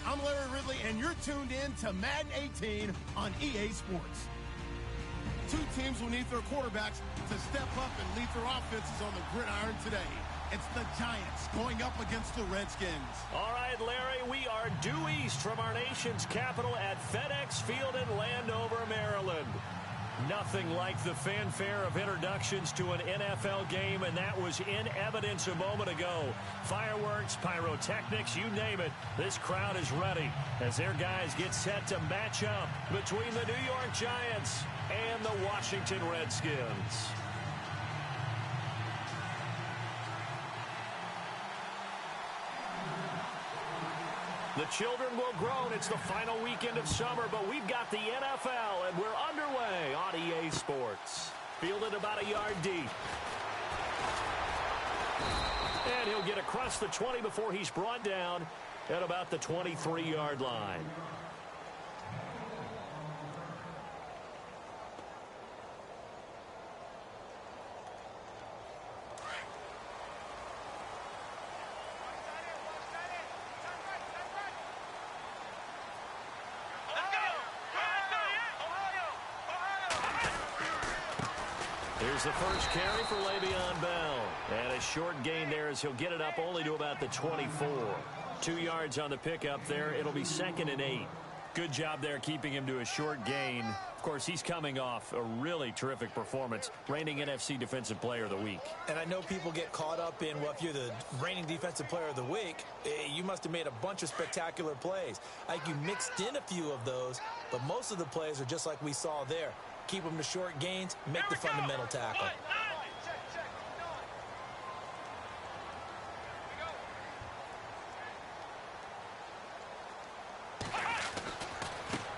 I'm Larry Ridley, and you're tuned in to Madden 18 on EA Sports. Two teams will need their quarterbacks to step up and lead their offenses on the gridiron today. It's the Giants going up against the Redskins. All right, Larry, we are due east from our nation's capital at FedEx Field in Landover, Maryland. Nothing like the fanfare of introductions to an NFL game, and that was in evidence a moment ago. Fireworks, pyrotechnics, you name it. This crowd is ready as their guys get set to match up between the New York Giants and the Washington Redskins. The children will groan. It's the final weekend of summer, but we've got the NFL, and we're underway on EA Sports. Fielded about a yard deep. And he'll get across the 20 before he's brought down at about the 23-yard line. Here's the first carry for Le'Veon Bell. And a short gain there as he'll get it up only to about the 24. 2 yards on the pickup there. It'll be 2nd and 8. Good job there keeping him to a short gain. Of course, he's coming off a really terrific performance, reigning NFC Defensive Player of the Week. And I know people get caught up in, well, if you're the reigning Defensive Player of the Week, you must have made a bunch of spectacular plays. Like you mixed in a few of those, but most of the plays are just like we saw there. Keep them to short gains, make the fundamental tackle.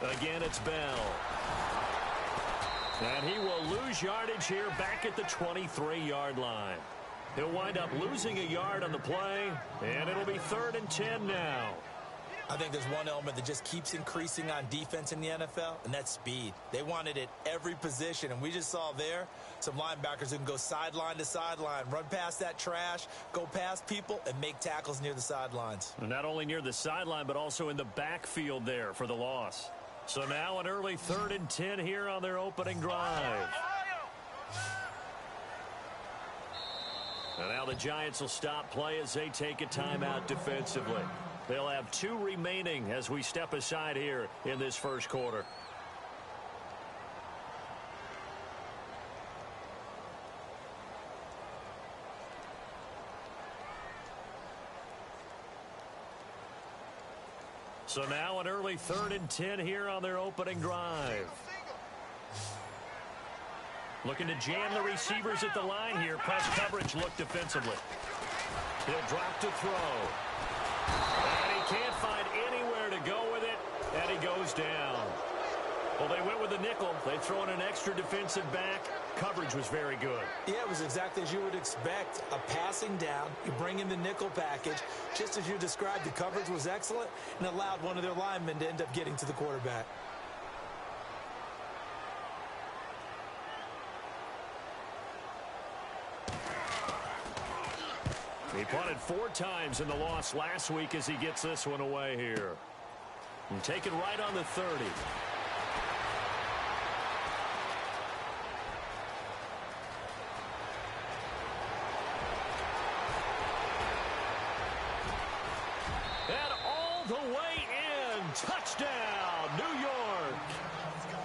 Again, it's Bell. And he will lose yardage here back at the 23-yard line. He'll wind up losing a yard on the play, and it'll be 3rd and 10 now. I think there's one element that just keeps increasing on defense in the NFL, and that's speed. They want it at every position, and we just saw there some linebackers who can go sideline to sideline, run past that trash, go past people, and make tackles near the sidelines. Not only near the sideline, but also in the backfield there for the loss. So now an early 3rd and 10 here on their opening drive. And now the Giants will stop play as they take a timeout defensively. They'll have 2 remaining as we step aside here in this first quarter. So now an early 3rd and 10 here on their opening drive. Looking to jam the receivers at the line here. Press coverage look defensively. He'll drop to throw. And he can't find anywhere to go with it, and he goes down. Well, they went with the nickel. They throw in an extra defensive back. Coverage was very good. Yeah, it was exactly as you would expect. A passing down. You bring in the nickel package. Just as you described, the coverage was excellent and allowed one of their linemen to end up getting to the quarterback. He punted 4 times in the loss last week as he gets this one away here. And take it right on the 30. And all the way in. Touchdown, New York.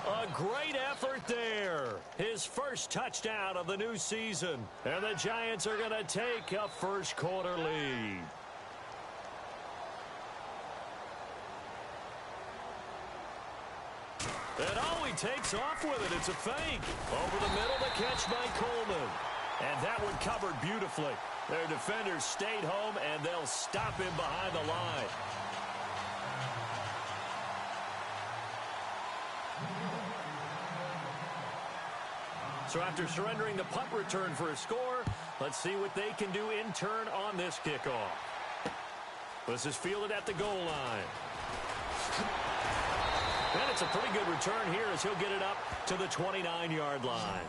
A great effort there. His first touchdown of the new season. And the Giants are going to take a first quarter lead. And oh, he takes off with it. It's a fake. Over the middle, the catch by Coleman. And that one covered beautifully. Their defenders stayed home, and they'll stop him behind the line. So after surrendering the punt return for a score, let's see what they can do in turn on this kickoff. This is fielded at the goal line. And it's a pretty good return here as he'll get it up to the 29-yard line.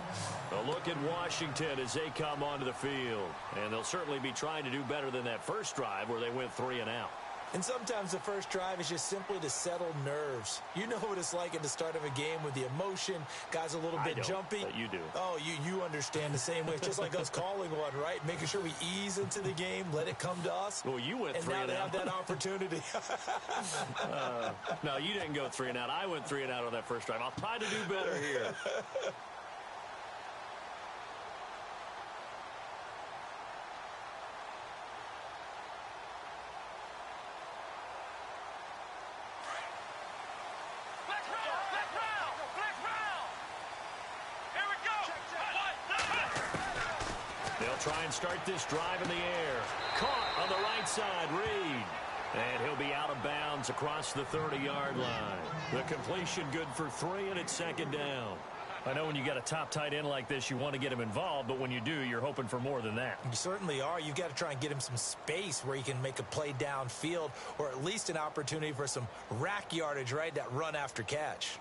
A look at Washington as they come onto the field. And they'll certainly be trying to do better than that first drive where they went 3 and out. And sometimes the first drive is just simply to settle nerves. You know what it's like at the start of a game with the emotion. Guys a little bit jumpy. But you do. Oh, you understand the same way. It's just like us calling one, right? Making sure we ease into the game, let it come to us. Well, you went 3 and out. And now they have that opportunity. No, you didn't go 3 and out. I went 3 and out on that first drive. I'll try to do better here. Try and start this drive in the air. Caught on the right side, Reed. And he'll be out of bounds across the 30-yard line. The completion good for 3, and it's second down. I know when you got a top tight end like this, you want to get him involved, but when you do, you're hoping for more than that. You certainly are. You've got to try and get him some space where he can make a play downfield, or at least an opportunity for some rack yardage, right? That run after catch.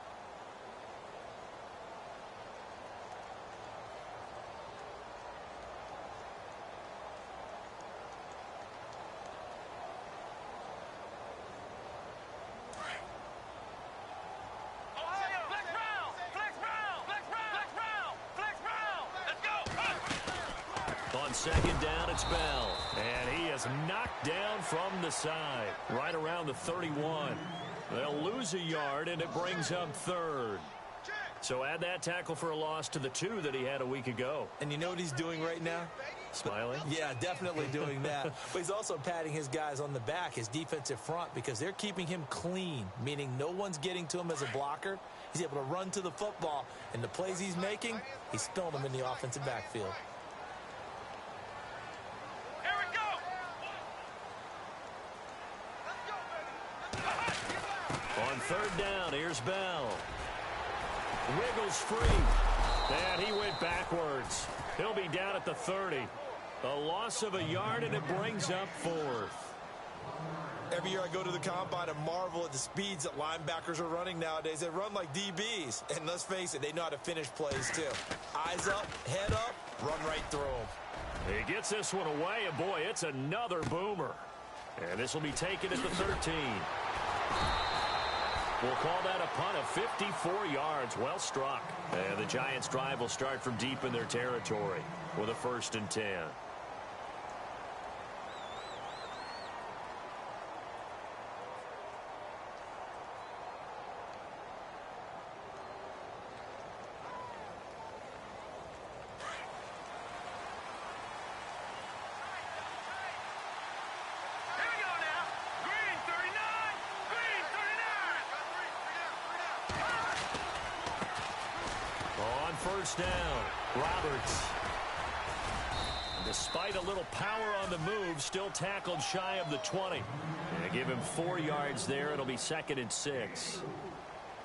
Second down, it's Bell. And he is knocked down from the side, right around the 31. They'll lose a yard, and it brings up third. So add that tackle for a loss to the 2 that he had a week ago. And you know what he's doing right now? Smiling? Yeah, definitely doing that. But he's also patting his guys on the back, his defensive front, because they're keeping him clean, meaning no one's getting to him as a blocker. He's able to run to the football, and the plays he's making, he's spilling them in the offensive backfield. On third down, here's Bell. Wiggles free. And he went backwards. He'll be down at the 30. A loss of a yard, and it brings up 4th. Every year I go to the combine and marvel at the speeds that linebackers are running nowadays. They run like DBs. And let's face it, they know how to finish plays too. Eyes up, head up, run right through them. He gets this one away, and boy, it's another boomer. And this will be taken at the 13. We'll call that a punt of 54 yards. Well struck. And the Giants' drive will start from deep in their territory with a 1st and 10. First down, Roberts. Despite a little power on the move, still tackled shy of the 20. And give him 4 yards there. It'll be 2nd and 6.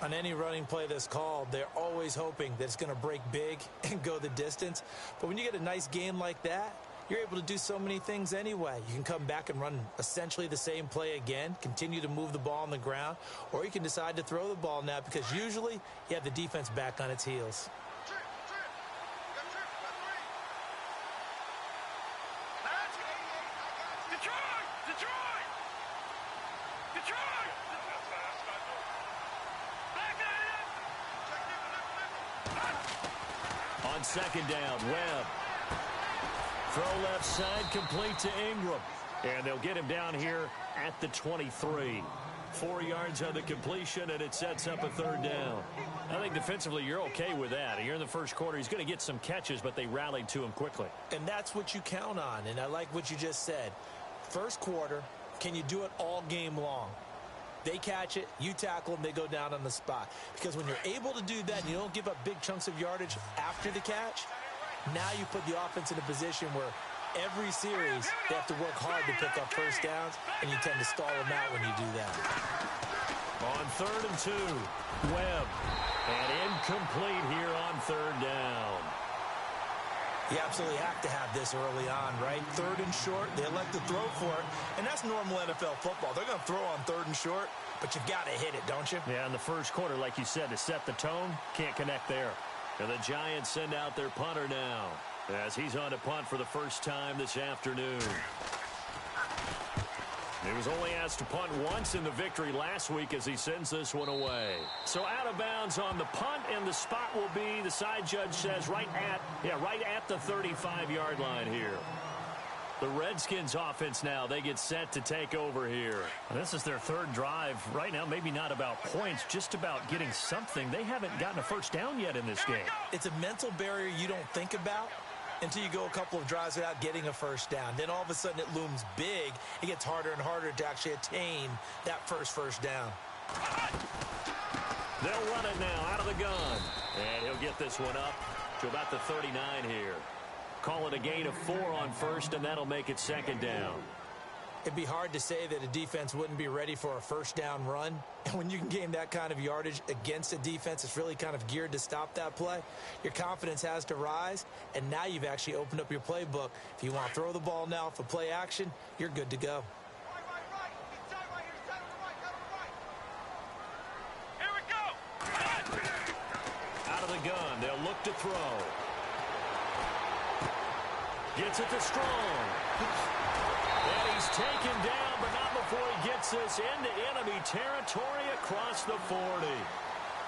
On any running play that's called, they're always hoping that it's going to break big and go the distance. But when you get a nice game like that, you're able to do so many things anyway. You can come back and run essentially the same play again, continue to move the ball on the ground, or you can decide to throw the ball now because usually you have the defense back on its heels. On second down, Webb. Throw left side, complete to Ingram. And they'll get him down here at the 23. 4 yards on the completion, and it sets up a 3rd down. I think defensively you're okay with that. Here in the first quarter, he's going to get some catches, but they rallied to him quickly. And that's what you count on, and I like what you just said. First quarter, can you do it all game long? They catch it, you tackle them, they go down on the spot. Because when you're able to do that and you don't give up big chunks of yardage after the catch, now you put the offense in a position where every series they have to work hard to pick up first downs, and you tend to stall them out when you do that. On 3rd and 2, Webb. And incomplete here on 3rd down. You absolutely have to have this early on, right? 3rd and short, they elect to throw for it, and that's normal NFL football. They're going to throw on 3rd and short, but you've got to hit it, don't you? Yeah, in the first quarter, like you said, to set the tone, can't connect there. And the Giants send out their punter now as he's on to punt for the first time this afternoon. He was only asked to punt once in the victory last week as he sends this one away. So out of bounds on the punt, and the spot will be, the side judge says, right at the 35-yard line here. The Redskins offense now, they get set to take over here. This is their third drive. Right now, maybe not about points, just about getting something. They haven't gotten a first down yet in this game. It's a mental barrier you don't think about until you go a couple of drives without getting a first down. Then all of a sudden it looms big. It gets harder and harder to actually attain that first down. They'll run it now out of the gun. And he'll get this one up to about the 39 here. Call it a gain of 4 on first, and that'll make it second down. It'd be hard to say that a defense wouldn't be ready for a first down run. And when you can gain that kind of yardage against a defense that's really kind of geared to stop that play, your confidence has to rise. And now you've actually opened up your playbook. If you want to throw the ball now for play action, you're good to go. Here we go. Out of the gun, they'll look to throw. Gets it to Strong. And he's taken down, but not before he gets this into enemy territory across the 40.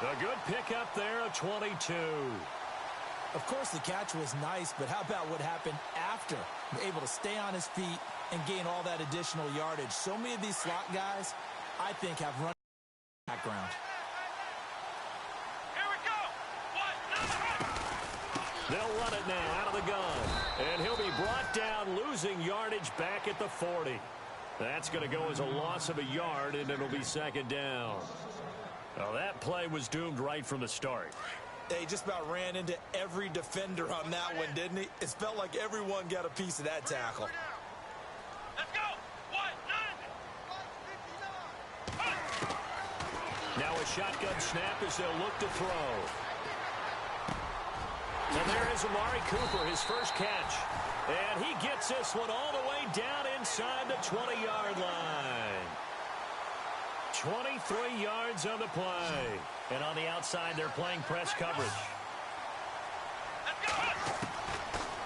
A good pickup there of 22. Of course, the catch was nice, but how about what happened after? Able to stay on his feet and gain all that additional yardage. So many of these slot guys, I think, have run background. Here we go. They'll run it now out of the gun. And he'll be brought down, losing yardage back at the 40. That's going to go as a loss of a yard, and it'll be second down. Well, that play was doomed right from the start. He just about ran into every defender on that one, didn't he? It felt like everyone got a piece of that tackle. Let's go. Now a shotgun snap as they'll look to throw. And there is Amari Cooper, his first catch. And he gets this one all the way down inside the 20-yard line. 23 yards on the play. And on the outside, they're playing press coverage.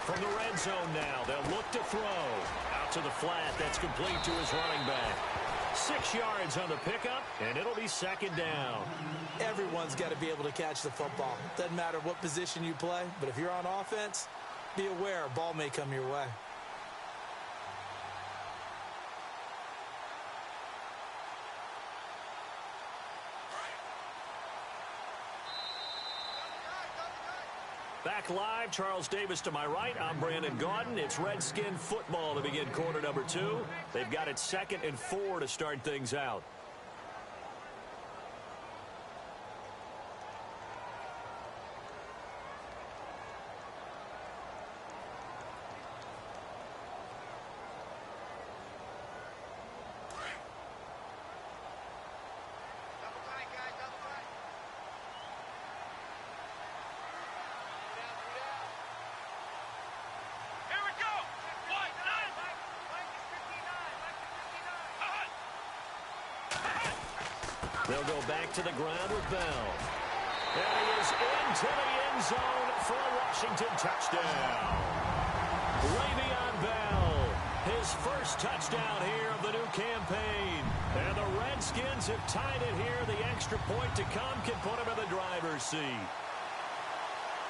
From the red zone now, they'll look to throw. Out to the flat, that's complete to his running back. 6 yards on the pickup, and it'll be second down. Everyone's got to be able to catch the football. Doesn't matter what position you play, but if you're on offense, be aware a ball may come your way. Back live, Charles Davis to my right. I'm Brandon Gaudin. It's Redskin football to begin quarter number 2. They've got it 2nd and 4 to start things out. They'll go back to the ground with Bell. And he is into the end zone for a Washington touchdown. Le'Veon Bell, his first touchdown here of the new campaign. And the Redskins have tied it here. The extra point to come can put him in the driver's seat.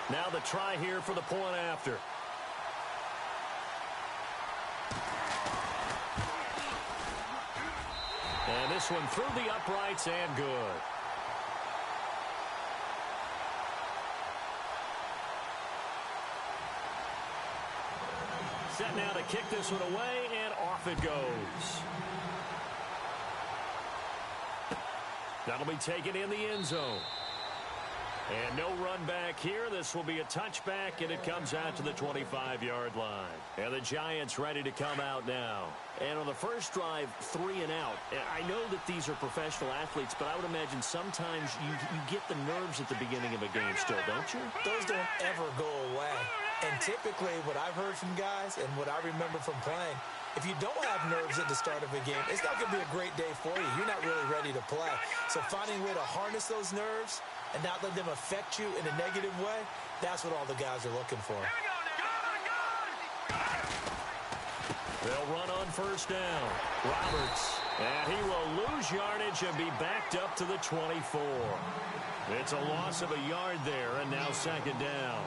Now the try here for the point after. And this one through the uprights and good. Set now to kick this one away, and off it goes. That'll be taken in the end zone. And no run back here. This will be a touchback, and it comes out to the 25-yard line. And the Giants ready to come out now. And on the first drive, 3 and out. I know that these are professional athletes, but I would imagine sometimes you get the nerves at the beginning of a game still, don't you? Those don't ever go away. And typically what I've heard from guys and what I remember from playing, if you don't have nerves at the start of a game, it's not going to be a great day for you. You're not really ready to play. So finding a way to harness those nerves and not let them affect you in a negative way, that's what all the guys are looking for. They'll run on first down. Roberts. And he will lose yardage and be backed up to the 24. It's a loss of a yard there, and now second down.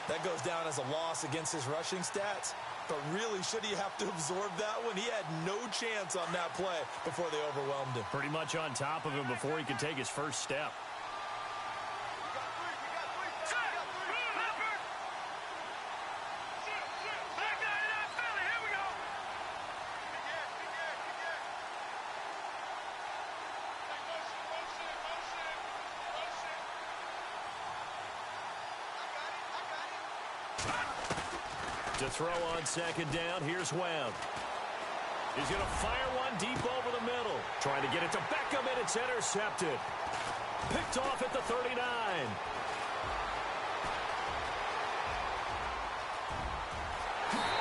That goes down as a loss against his rushing stats. But really, should he have to absorb that one? He had no chance on that play before they overwhelmed him. Pretty much on top of him before he could take his first step. To throw on second down, here's Webb. He's going to fire one deep over the middle. Trying to get it to Beckham, and it's intercepted. Picked off at the 39.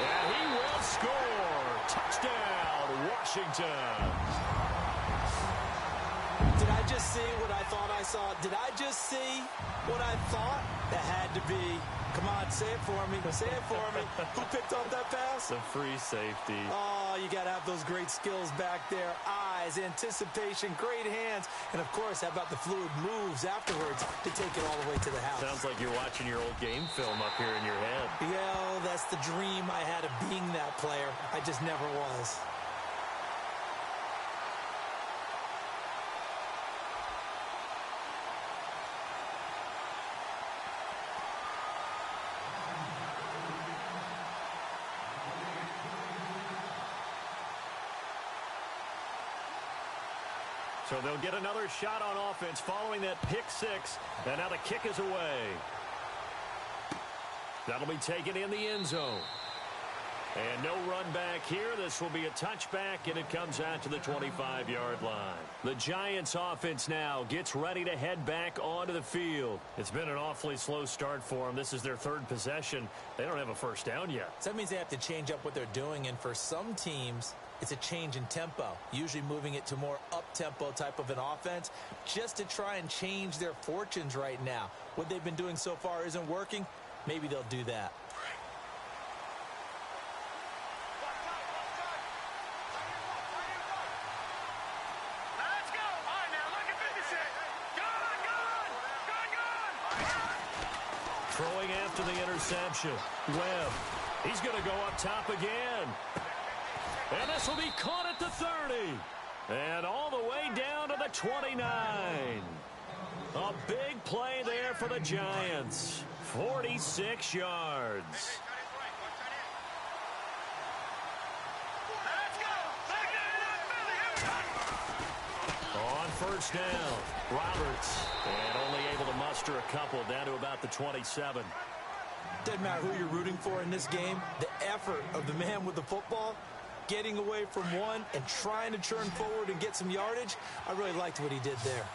And he will score. Touchdown, Washington. Did I just see what I thought I saw? Did I just see what I thought? That had to be. Come on, say it for me. Say it for me. Who picked off that pass? The free safety. Oh, you got to have those great skills back there. Eyes, anticipation, great hands. And, of course, how about the fluid moves afterwards to take it all the way to the house? Sounds like you're watching your old game film up here in your head. Yeah, that's the dream I had of being that player. I just never was. So they'll get another shot on offense following that pick six. And now the kick is away. That'll be taken in the end zone. And no run back here. This will be a touchback, and it comes out to the 25-yard line. The Giants offense now gets ready to head back onto the field. It's been an awfully slow start for them. This is their third possession. They don't have a first down yet. So that means they have to change up what they're doing, and for some teams, it's a change in tempo, usually moving it to more up-tempo type of an offense just to try and change their fortunes right now. What they've been doing so far isn't working. Maybe they'll do that. Throwing after the interception. Webb. He's going to go up top again. And this will be caught at the 30. And all the way down to the 29. A big play there for the Giants. 46 yards. On first down, Roberts. And only able to muster a couple down to about the 27. Doesn't matter who you're rooting for in this game. The effort of the man with the football, getting away from one and trying to turn forward and get some yardage, I really liked what he did there.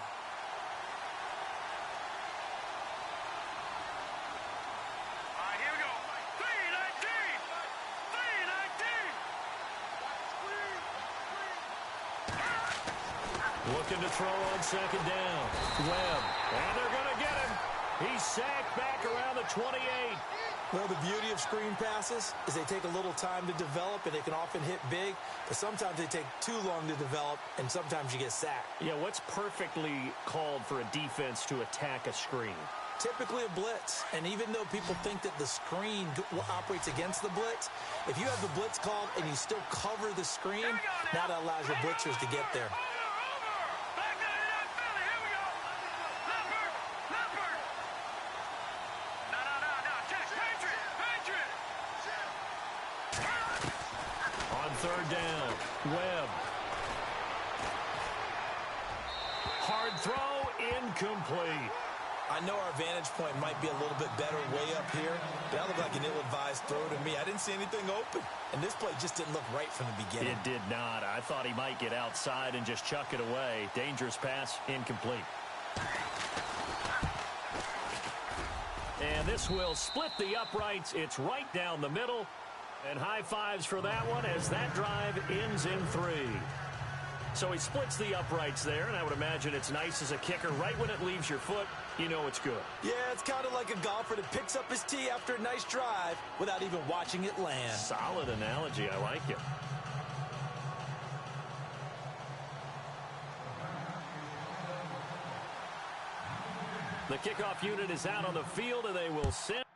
Looking to throw on second down. Webb. And they're going to get him. He's sacked back around the 28. Well, the beauty of screen passes is they take a little time to develop, and they can often hit big, but sometimes they take too long to develop, and sometimes you get sacked. Yeah, what's perfectly called for a defense to attack a screen? Typically a blitz, and even though people think that the screen operates against the blitz, if you have the blitz called and you still cover the screen, now that allows your blitzers to get there. Third down, Webb. Hard throw, incomplete. I know our vantage point might be a little bit better way up here, but that looked like an ill-advised throw to me. I didn't see anything open, and this play just didn't look right from the beginning. It did not. I thought he might get outside and just chuck it away. Dangerous pass, incomplete. And this will split the uprights. It's right down the middle. And high fives for that one as that drive ends in 3. So he splits the uprights there, and I would imagine it's nice as a kicker right when it leaves your foot. you know it's good. Yeah, it's kind of like a golfer that picks up his tee after a nice drive without even watching it land. Solid analogy. I like it. The kickoff unit is out on the field, and they will send.